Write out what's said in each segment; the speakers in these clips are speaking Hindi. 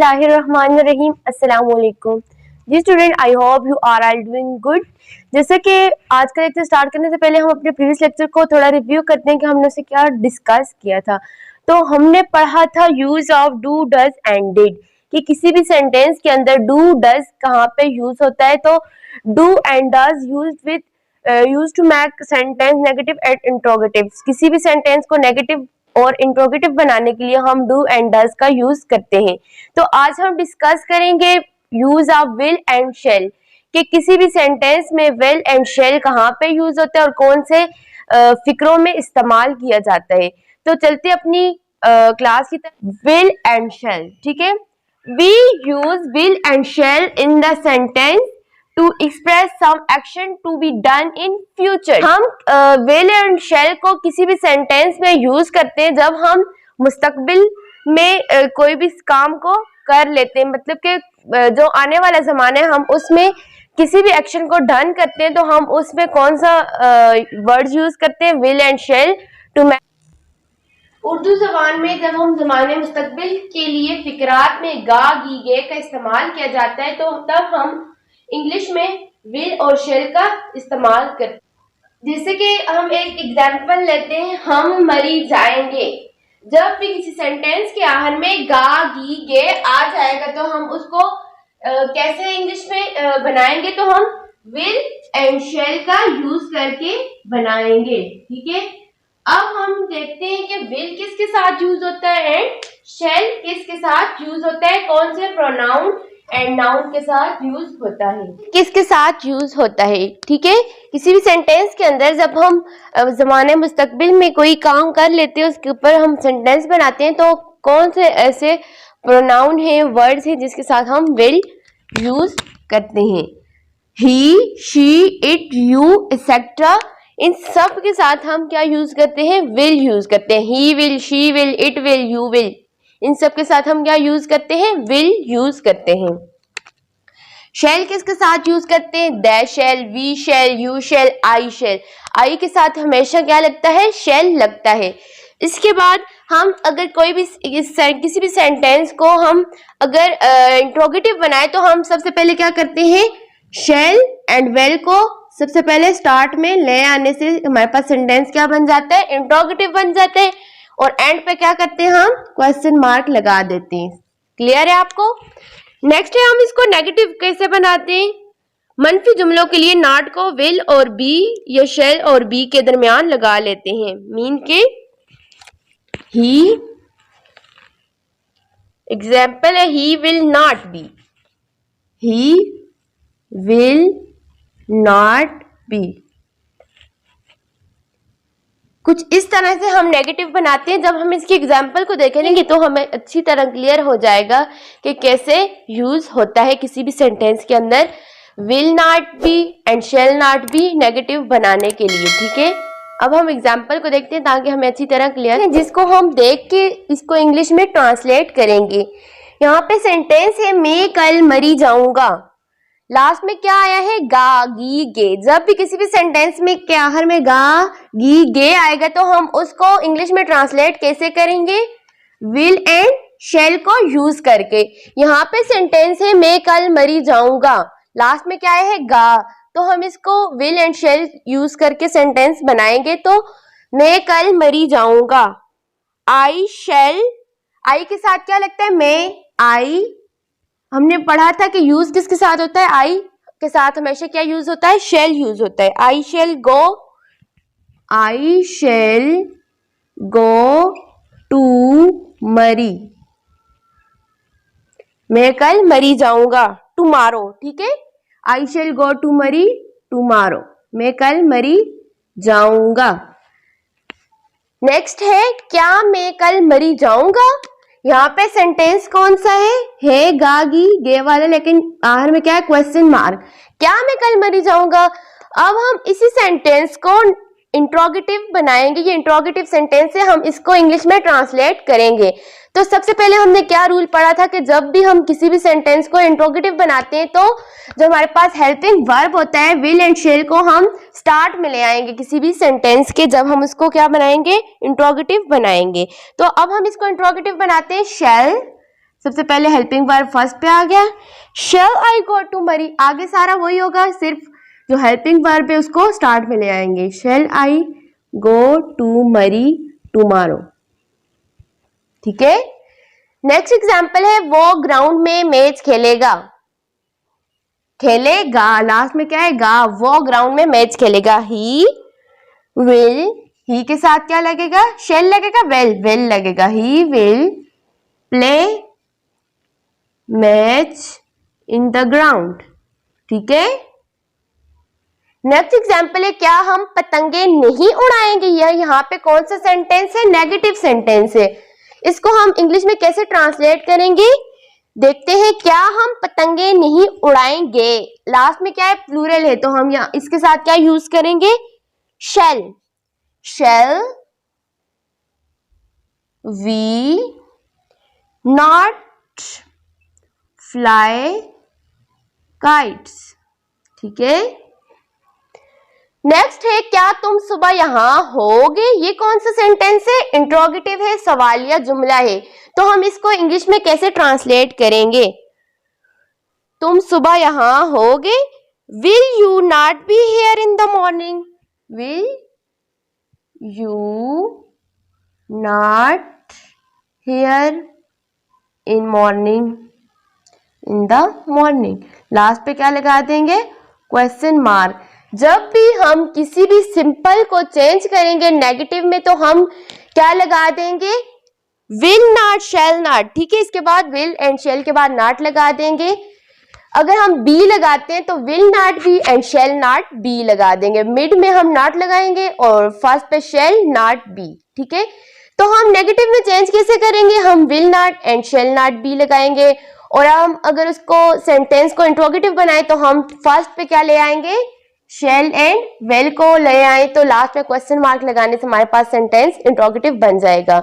बिस्मिल्लाहिर्रहमानिर्रहीम। अस्सलाम वालेकुम जी student, I hope you are all doing good. जैसे कि आज का लेक्चर स्टार्ट करने से पहले हम अपने प्रीवियस लेक्चर को थोड़ा रिव्यू करते हैं कि हमने उसे क्या डिस्कस किया था। तो हमने पढ़ा था use of do, does and did, कि किसी भी सेंटेंस के अंदर डू डज कहाँ पे यूज होता है। तो do and does use to make sentence negative and interrogative. किसी भी सेंटेंस को नेगेटिव और इंट्रोगेटिव बनाने के लिए हम डू एंड डज का यूज करते हैं। तो आज हम डिस्कस करेंगे use of will and shall, कि किसी भी सेंटेंस में विल एंड शेल कहाँ पे यूज होता है और कौन से फिक्रों में इस्तेमाल किया जाता है। तो चलते अपनी क्लास की तरफ। विल एंड शेल, ठीक है। We use will and shall in the sentence to express some action to be done in future. हम विल एंड शेल को किसी भी सेंटेंस में यूज करते हैं जब हम मुस्तकबिल में कोई भी काम को कर लेते हैं, मतलब कि जो आने वाला जमाना है हम उसमें किसी भी एक्शन को डन करते हैं, तो हम उसमें कौन सा वर्ड्स यूज करते हैं, will and shall two. Urdu जबान में जब हम जमाने मुस्तकबिल के लिए फिकरात में गा गी गे का इस्तेमाल किया जाता है, तो तब हम इंग्लिश में विल और शेल का इस्तेमाल करते हैं। जैसे कि हम एक एग्जांपल लेते हैं, हम मरी जाएंगे। जब भी किसी सेंटेंस के आखिर में गा गी गे आ जाएगा तो हम उसको कैसे इंग्लिश में बनाएंगे, तो हम विल एंड शेल का यूज करके बनाएंगे, ठीक है। अब हम देखते हैं कि विल किसके साथ यूज होता है एंड शेल किसके साथ यूज होता है, कौन से प्रोनाउन एंड नाउन के साथ यूज होता है, किसके साथ यूज होता है, ठीक है। किसी भी सेंटेंस के अंदर जब हम जमाने मुस्तकबिल में कोई काम कर लेते हैं, उसके ऊपर हम सेंटेंस बनाते हैं, तो कौन से ऐसे प्रोनाउन हैं, वर्ड्स हैं जिसके साथ हम विल यूज करते हैं। ही, शी, इट, यू एक्सेट्रा, इन सब के साथ हम क्या यूज करते हैं, विल यूज करते हैं। He will, she will, it will, you will, इन सब के साथ हम क्या यूज करते हैं, विल यूज करते हैं। शेल किसके साथ यूज करते हैं, they shall, we shall, you shall, I shall. I के साथ हमेशा क्या लगता है, शेल लगता है। इसके बाद हम अगर कोई भी किसी भी सेंटेंस को हम अगर इंट्रोगेटिव बनाए, तो हम सबसे पहले क्या करते हैं, शेल एंड वेल को सबसे पहले स्टार्ट में ले आने से हमारे पास सेंटेंस क्या बन जाता है, इंट्रोगेटिव बन जाता है। और एंड पे क्या करते हैं, हम क्वेश्चन मार्क लगा देते हैं। क्लियर है आपको। नेक्स्ट है, हम इसको नेगेटिव कैसे बनाते हैं। मनफी जुमलों के लिए नॉट को विल और बी या शेल और बी के दरमियान लगा लेते हैं। मीन के ही, एग्जाम्पल है, he will not be, he will not be. कुछ इस तरह से हम नेगेटिव बनाते हैं। जब हम इसकी एग्जाम्पल को देखेंगे तो हमें अच्छी तरह क्लियर हो जाएगा कि कैसे यूज होता है किसी भी सेंटेंस के अंदर will not be and shall not be negative बनाने के लिए, ठीक है। अब हम एग्जाम्पल को देखते हैं ताकि हमें अच्छी तरह क्लियर है, जिसको हम देख के इसको इंग्लिश में ट्रांसलेट करेंगे। यहाँ पे सेंटेंस है, मैं कल मरी जाऊंगा। लास्ट में क्या आया है, गा गी गे। जब भी किसी भी सेंटेंस में के आखिर में गा गी गे आएगा, तो हम उसको इंग्लिश में ट्रांसलेट कैसे करेंगे, विल एंड शेल को यूज करके। यहाँ पे सेंटेंस है, मैं कल मरी जाऊंगा। लास्ट में क्या है, गा, तो हम इसको विल एंड शेल यूज करके सेंटेंस बनाएंगे। तो मैं कल मरी जाऊंगा। आई शेल, आई के साथ क्या लगता है, मैं, आई। हमने पढ़ा था कि यूज किसके साथ होता है, आई के साथ हमेशा क्या यूज होता है, शेल यूज होता है। I shall go, I shall go to Murree, मैं कल मरी जाऊंगा, टुमारो, ठीक है। I shall go to Murree tomorrow, मैं कल मरी जाऊंगा। नेक्स्ट है, क्या मैं कल मरी जाऊंगा। यहाँ पे सेंटेंस कौन सा है गा गी गे वाला, लेकिन आखिर में क्या है, क्वेश्चन मार्क। क्या मैं कल मरी जाऊंगा। अब हम इसी सेंटेंस को इंट्रोगेटिव बनाएंगे। ये इंट्रोगेटिव सेंटेंस है, हम इसको इंग्लिश में ट्रांसलेट करेंगे। तो सबसे पहले हमने क्या रूल पढ़ा था कि जब भी हम किसी भी सेंटेंस को इंट्रोगेटिव बनाते हैं, तो जो हमारे पास हेल्पिंग वर्ब होता है विल एंड शेल को हम स्टार्ट में ले आएंगे किसी भी सेंटेंस के, जब हम उसको क्या बनाएंगे, इंट्रोगेटिव बनाएंगे। तो अब हम इसको इंट्रोगेटिव बनाते हैं, शैल सबसे पहले हेल्पिंग वर्ब फर्स्ट पे आ गया। शैल आई गो टू मरी, आगे सारा वही होगा, सिर्फ जो हेल्पिंग वर्ब है उसको स्टार्ट में ले आएंगे। शैल आई गो टू मरी टुमारो, ठीक है। नेक्स्ट एग्जाम्पल है वो ग्राउंड में मैच खेलेगा। खेलेगा लास्ट में क्या है, गा, वो ग्राउंड में मैच खेलेगा। ही विल, ही के साथ क्या लगेगा, शेल लगेगा, वेल, वेल लगेगा। He will play match in the ground, ठीक है। नेक्स्ट एग्जाम्पल है क्या हम पतंगे नहीं उड़ाएंगे। यह यहाँ पे कौन सा सेंटेंस है, नेगेटिव सेंटेंस है। इसको हम इंग्लिश में कैसे ट्रांसलेट करेंगे देखते हैं। क्या हम पतंगे नहीं उड़ाएंगे, लास्ट में क्या है, प्लूरल है, तो हम यहाँ इसके साथ क्या यूज करेंगे, shall. Shall we not fly kites, ठीक है। नेक्स्ट है क्या तुम सुबह यहां होगे। ये कौन सा सेंटेंस है, इंट्रोगेटिव है, सवालिया जुमला है, तो हम इसको इंग्लिश में कैसे ट्रांसलेट करेंगे। तुम सुबह यहां होगे। Will you not be here in the morning. Will you not here in morning, in the morning, last पे क्या लगा देंगे, क्वेश्चन मार्क। जब भी हम किसी भी सिंपल को चेंज करेंगे नेगेटिव में तो हम क्या लगा देंगे, विल नॉट, शैल नॉट, ठीक है। इसके बाद विल एंड शैल के बाद नॉट लगा देंगे। अगर हम बी लगाते हैं तो will not be and shall not be लगा देंगे। मिड में हम नॉट लगाएंगे और फर्स्ट पे शैल नॉट बी, ठीक है। तो हम नेगेटिव में चेंज कैसे करेंगे, हम will not and shall not be लगाएंगे। और हम अगर उसको सेंटेंस को इंट्रोगेटिव बनाए तो हम फर्स्ट पे क्या ले आएंगे, शेल एंड वेल को ले आए, तो लास्ट में क्वेश्चन मार्क लगाने से हमारे पास सेंटेंस इंट्रोगेटिव बन जाएगा।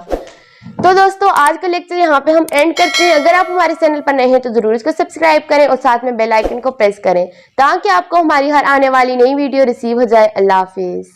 तो दोस्तों आज का लेक्चर यहाँ पे हम एंड करते हैं। अगर आप हमारे चैनल पर नए हैं तो जरूर इसको सब्सक्राइब करें और साथ में बेल आइकन को प्रेस करें ताकि आपको हमारी हर आने वाली नई वीडियो रिसीव हो जाए। अल्लाह हाफिज।